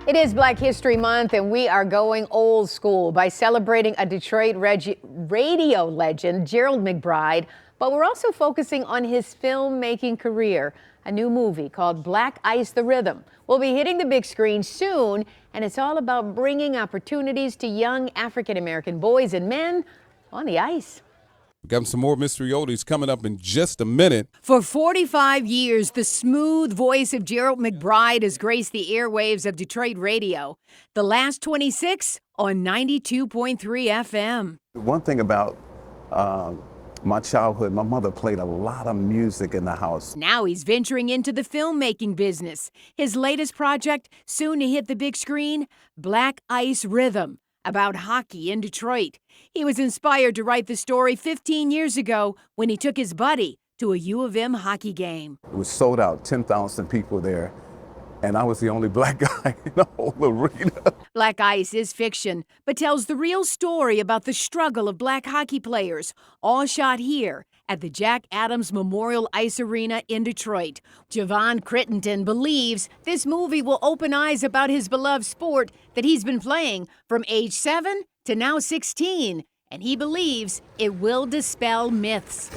It is Black History Month, and we are going old school by celebrating a Detroit radio legend, Gerald McBride, but we're also focusing on his filmmaking career. A new movie called Black Ice: The Rhythm will be hitting the big screen soon, and it's all about bringing opportunities to young African-American boys and men on the ice. We've got some more mystery oldies coming up in just a minute. For 45 years, the smooth voice of Gerald McBride has graced the airwaves of Detroit radio. The last 26 on 92.3 FM. One thing about my childhood, my mother played a lot of music in the house. Now he's venturing into the filmmaking business. His latest project, soon to hit the big screen, Black Ice Rhythm, about hockey in Detroit. He was inspired to write the story 15 years ago when he took his buddy to a U of M hockey game. It was sold out, 10,000 people there, and I was the only black guy in the whole arena. Black Ice is fiction, but tells the real story about the struggle of black hockey players, all shot here at the Jack Adams Memorial Ice Arena in Detroit. Javon Crittenden believes this movie will open eyes about his beloved sport that he's been playing from age 7 to now 16, and he believes it will dispel myths.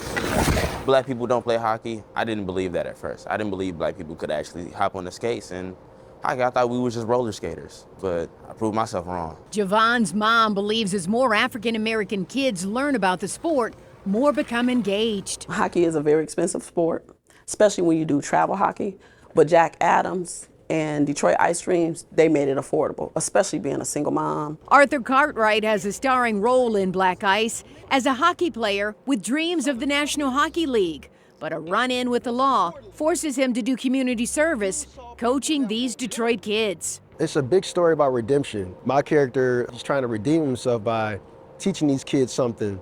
Black people don't play hockey. I didn't believe that at first. I didn't believe black people could actually hop on the skates and hockey. I thought we were just roller skaters, but I proved myself wrong. Javon's mom believes as more African-American kids learn about the sport, more become engaged. Hockey is a very expensive sport, especially when you do travel hockey. But Jack Adams and Detroit Ice Dreams, they made it affordable, especially being a single mom. Arthur Cartwright has a starring role in Black Ice as a hockey player with dreams of the National Hockey League. But a run-in with the law forces him to do community service, coaching these Detroit kids. It's a big story about redemption. My character is trying to redeem himself by teaching these kids something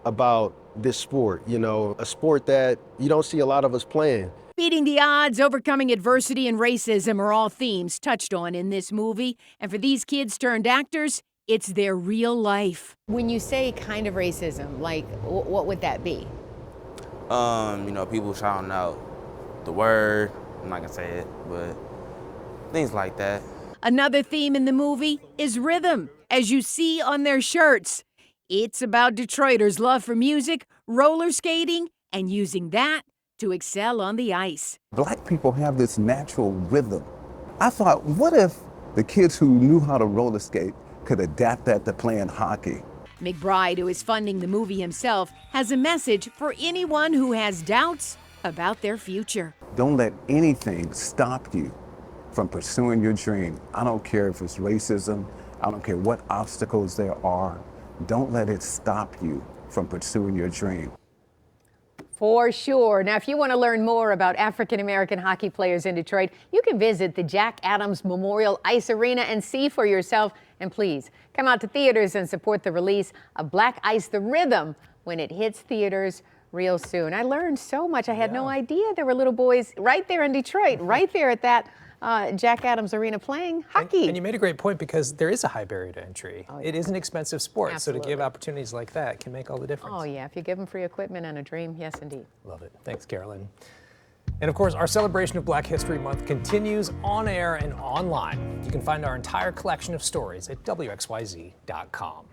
about this sport, you know, a sport that you don't see a lot of us playing. Beating the odds, overcoming adversity, and racism are all themes touched on in this movie. And for these kids turned actors, it's their real life. When you say kind of racism, like, what would that be? You know, people shouting out the word, I'm not gonna say it, but things like that. Another theme in the movie is rhythm, as you see on their shirts. It's about Detroiters' love for music, roller skating, and using that to excel on the ice. Black people have this natural rhythm. I thought, what if the kids who knew how to roller skate could adapt that to playing hockey? McBride, who is funding the movie himself, has a message for anyone who has doubts about their future. Don't let anything stop you from pursuing your dream. I don't care if it's racism. I don't care what obstacles there are. Don't let it stop you from pursuing your dream. For sure. Now, if you want to learn more about African-American hockey players in Detroit, you can visit the Jack Adams Memorial Ice Arena and see for yourself. And please, come out to theaters and support the release of Black Ice: The Rhythm when it hits theaters real soon. I learned so much. I had no idea there were little boys right there in Detroit, right there at that Jack Adams Arena playing hockey. And you made a great point, because there is a high barrier to entry. Oh, yeah. It is an expensive sport, Absolutely. so to give opportunities like that can make all the difference. Oh, yeah. If you give them free equipment and a dream, yes, indeed. Love it. Thanks, Carolyn. And of course, our celebration of Black History Month continues on air and online. You can find our entire collection of stories at WXYZ.com.